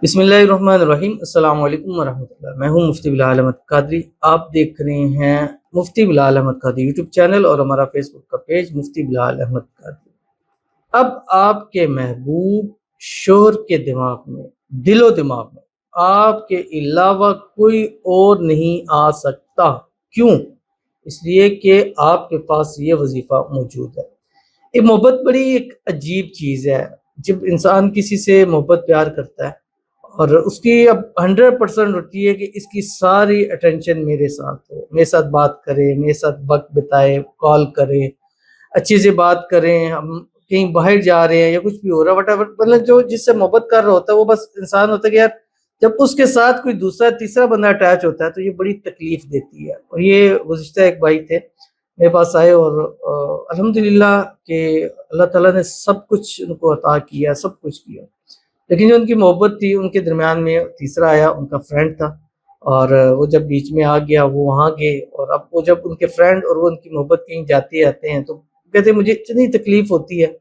بسم اللہ الرحمن الرحیم۔ السلام علیکم ورحمۃ اللہ۔ میں ہوں مفتی بلال احمد قادری۔ آپ دیکھ رہے ہیں مفتی بلال احمد قادری یوٹیوب چینل اور ہمارا فیس بک کا پیج مفتی بلال احمد قادری۔ اب آپ کے محبوب شوہر کے دماغ میں، دل و دماغ میں آپ کے علاوہ کوئی اور نہیں آ سکتا۔ کیوں؟ اس لیے کہ آپ کے پاس یہ وظیفہ موجود ہے۔ ایک محبت بڑی ایک عجیب چیز ہے۔ جب انسان کسی سے محبت پیار کرتا ہے اور اس کی اب 100% ہوتی ہے کہ اس کی ساری اٹینشن میرے ساتھ ہو، میرے ساتھ بات کرے، میرے ساتھ وقت بتائے، کال کرے، اچھی سے بات کریں، ہم کہیں باہر جا رہے ہیں یا کچھ بھی ہو رہا ہے whatever، مطلب جو جس سے محبت کر رہا ہوتا ہے وہ بس انسان ہوتا ہے کہ یار جب اس کے ساتھ کوئی دوسرا تیسرا بندہ اٹیچ ہوتا ہے تو یہ بڑی تکلیف دیتی ہے۔ اور یہ گزشتہ ایک بھائی تھے میرے پاس آئے اور الحمدللہ کہ اللہ تعالیٰ نے سب کچھ ان کو عطا کیا، سب کچھ کیا، لیکن جو ان کی محبت تھی ان کے درمیان میں تیسرا آیا، ان کا فرینڈ تھا، اور وہ جب بیچ میں آ گیا وہ وہاں گئے، اور اب وہ جب ان کے فرینڈ اور وہ ان کی محبت کہیں جاتے آتے ہیں تو کہتے ہیں مجھے اتنی تکلیف ہوتی ہے،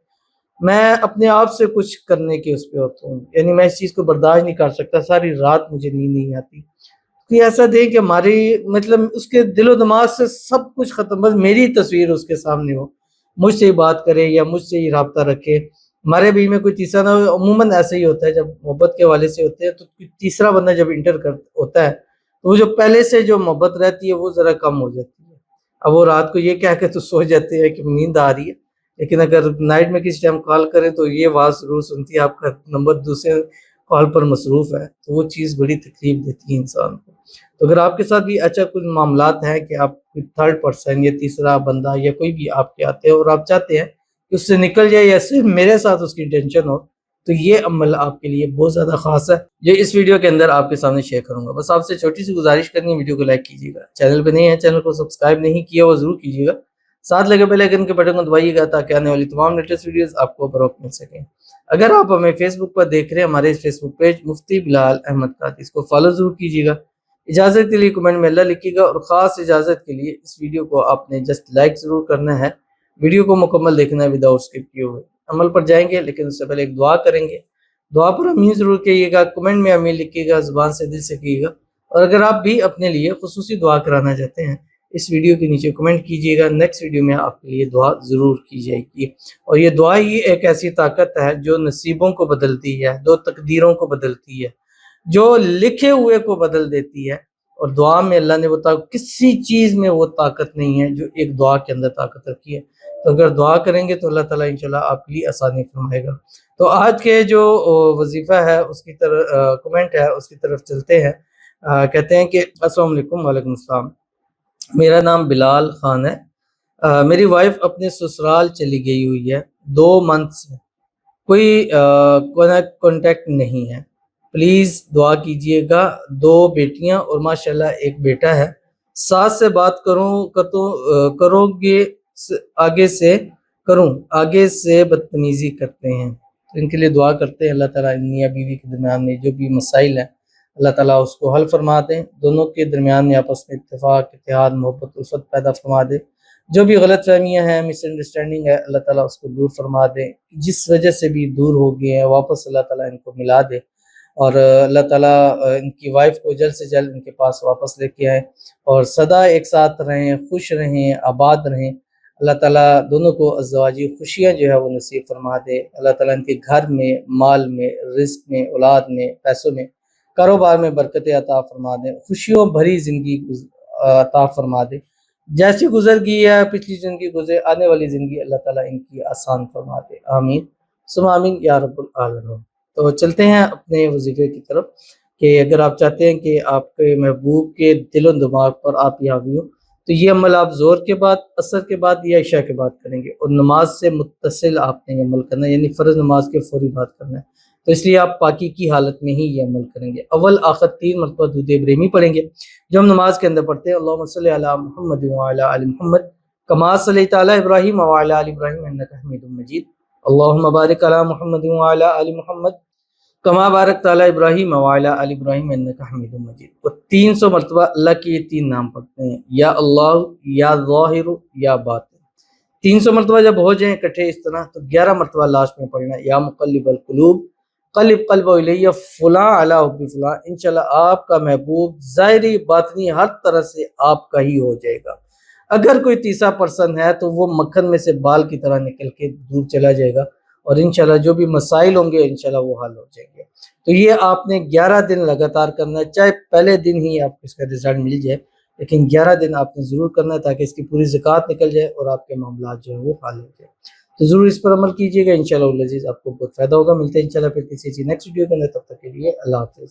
میں اپنے آپ سے کچھ کرنے کے اس پہ ہوتا ہوں، یعنی میں اس چیز کو برداشت نہیں کر سکتا، ساری رات مجھے نیند نہیں آتی۔ کہ ایسا دے کہ ہماری مطلب اس کے دل و دماغ سے سب کچھ ختم، بس میری تصویر اس کے سامنے ہو، مجھ سے ہی بات کرے یا مجھ سے ہی رابطہ رکھے، ہمارے بیچ میں کوئی تیسرا نہ ہو۔ عموماً ایسا ہی ہوتا ہے جب محبت کے حوالے سے ہوتے ہیں تو تیسرا بندہ جب انٹر ہوتا ہے تو وہ جو پہلے سے جو محبت رہتی ہے وہ ذرا کم ہو جاتی ہے۔ اب وہ رات کو یہ کہہ کے تو سو جاتے ہیں کہ نیند آ رہی ہے، لیکن اگر نائٹ میں کسی ٹائم کال کریں تو یہ آواز ضرور سنتی ہے آپ کا نمبر دوسرے کال پر مصروف ہے، تو وہ چیز بڑی تکلیف دیتی ہے انسان کو۔ تو اگر آپ کے ساتھ بھی اچھا کچھ معاملات ہیں کہ آپ کوئی تھرڈ پرسن یا تیسرا بندہ یا کوئی بھی آپ کے آتے ہیں اور آپ چاہتے ہیں کہ اس سے نکل جائے یا صرف میرے ساتھ اس کی ٹینشن ہو، تو یہ عمل آپ کے لیے بہت زیادہ خاص ہے، جو اس ویڈیو کے اندر آپ کے سامنے شیئر کروں گا۔ بس آپ سے چھوٹی سی گزارش کرنی ہے، ویڈیو کو لائک کیجیے گا، چینل پہ نہیں ہے چینل کو سبسکرائب نہیں کیا وہ ضرور کیجیے گا، ساتھ لگے بیل آئیکن کے بٹن کو دبائیے گا تاکہ آنے والی تمام لیٹسٹ ویڈیوز آپ کو بروقت مل سکیں۔ اگر آپ ہمیں فیس بک پر دیکھ رہے ہیں، ہمارے فیس بک پیج مفتی بلال احمد قادری، اس کو فالو ضرور کیجیے گا۔ اجازت کے لیے کمنٹ میں اللہ لکھیے گا، اور خاص اجازت کے لیے اس ویڈیو کو آپ نے جسٹ لائک ضرور کرنا ہے، ویڈیو کو مکمل دیکھنا ہے وداؤٹ اسکپ کیے ہوئے۔ عمل پر جائیں گے لیکن اس سے پہلے ایک دعا کریں گے، دعا پر امین ضرور کہیے گا، کمنٹ میں امین لکھیے گا، زبان سے دل سے کہیے گا، اور اگر آپ بھی اپنے لیے خصوصی دعا کرانا چاہتے ہیں اس ویڈیو کے نیچے کمنٹ کیجیے گا، نیکسٹ ویڈیو میں آپ کے لیے دعا ضرور کی جائے گی۔ اور یہ دعا ہی ایک ایسی طاقت ہے جو نصیبوں کو بدلتی ہے، جو تقدیروں کو بدلتی ہے، جو لکھے ہوئے کو بدل دیتی ہے، اور دعا میں اللہ نے وہ کسی چیز میں وہ طاقت نہیں ہے جو ایک دعا کے اندر طاقت رکھی ہے۔ تو اگر دعا کریں گے تو اللہ تعالیٰ انشاءاللہ آپ کے لیے آسانی فرمائے گا۔ تو آج کے جو وظیفہ ہے اس کی طرف کمنٹ ہے اس کی طرف چلتے ہیں۔ کہتے ہیں کہ السلام علیکم۔ وعلیکم السلام۔ میرا نام بلال خان ہے، میری وائف اپنے سسرال چلی گئی ہوئی ہے 2 منتھ سے، کوئی کانٹیکٹ نہیں ہے، پلیز دعا کیجیے گا۔ 2 بیٹیاں اور ماشاءاللہ 1 بیٹا ہے، ساس سے بات کروں گے آگے سے بدتمیزی کرتے ہیں، تو ان کے لیے دعا کرتے ہیں اللہ تعالیٰ ان میاں بیوی کے درمیان میں جو بھی مسائل ہیں اللہ تعالیٰ اس کو حل فرما دیں، دونوں کے درمیان میں آپس میں اتفاق، اتحاد، محبت، الفت پیدا فرما دے، جو بھی غلط فہمیاں ہیں، مس انڈرسٹینڈنگ ہے، اللہ تعالیٰ اس کو دور فرما دے، جس وجہ سے بھی دور ہو گئے ہیں واپس اللہ تعالیٰ ان کو ملا دے، اور اللہ تعالیٰ ان کی وائف کو جلد سے جلد ان کے پاس واپس لے کے آئے، اور سدا ایک ساتھ رہیں، خوش رہیں، آباد رہیں۔ اللہ تعالیٰ دونوں کو ازدواجی خوشیاں جو ہے وہ نصیب فرما دے، اللہ تعالیٰ ان کے گھر میں، مال میں، رزق میں، اولاد میں، پیسوں میں، کاروبار میں برکت عطا فرما دے، خوشیوں بھری زندگی عطا فرما دے، جیسی گزر گئی ہے پچھلی زندگی گزرے، آنے والی زندگی اللہ تعالیٰ ان کی آسان فرما دے، آمین ثم آمین یا رب العالمین۔ تو چلتے ہیں اپنے وظیفے کی طرف، کہ اگر آپ چاہتے ہیں کہ آپ کے محبوب کے دل و دماغ پر آپ حاوی ہو تو یہ عمل آپ زور کے بعد، عصر کے بعد یا عشاء کے بعد کریں گے، اور نماز سے متصل آپ نے یہ عمل کرنا ہے، یعنی فرض نماز کے فوری بعد کرنا ہے، تو اس لیے آپ پاکی کی حالت میں ہی یہ عمل کریں گے۔ اول آخر 3 مرتبہ درود ابراہیمی پڑھیں گے جو ہم نماز کے اندر پڑھتے ہیں، اللہم صلی علی محمد وعلی آل محمد کما صلیت علی ابراہیم وعلی آل ابراہیم انک حمید مجید، اللہم بارک علی محمد وعلی آل محمد کما بارکت علی ابراہیم وعلی آل ابراہیم انک حمید مجید۔ اور 300 مرتبہ اللہ کے یہ 3 نام پڑھتے ہیں، یا اللہ، یا ظاہر، یا باطن۔ 300 مرتبہ جب ہو جائیں اکٹھے اس طرح تو 11 مرتبہ لاسٹ میں پڑھنا ہے، یا مقلب القلوب قلب قلب الیہ فلاں علی حب فلاں، انشاءاللہ آپ کا محبوب ظاہری باطنی ہر طرح سے آپ کا ہی ہو جائے گا۔ اگر کوئی تیسرا پرسن ہے تو وہ مکھن میں سے بال کی طرح نکل کے دور چلا جائے گا، اور انشاءاللہ جو بھی مسائل ہوں گے انشاءاللہ وہ حل ہو جائیں گے۔ تو یہ آپ نے 11 دن لگاتار کرنا ہے، چاہے پہلے دن ہی آپ کو اس کا رزلٹ مل جائے، لیکن 11 دن آپ نے ضرور کرنا ہے تاکہ اس کی پوری زکوٰۃ نکل جائے اور آپ کے معاملات جو ہیں وہ حل ہو جائے۔ تو ضرور اس پر عمل کیجیے گا، انشاءاللہ العزیز آپ کو بہت فائدہ ہوگا۔ ملتے ہیں انشاءاللہ پھر کسی نیکسٹ ویڈیو کے اندر، تب تک کے لیے اللہ حافظ۔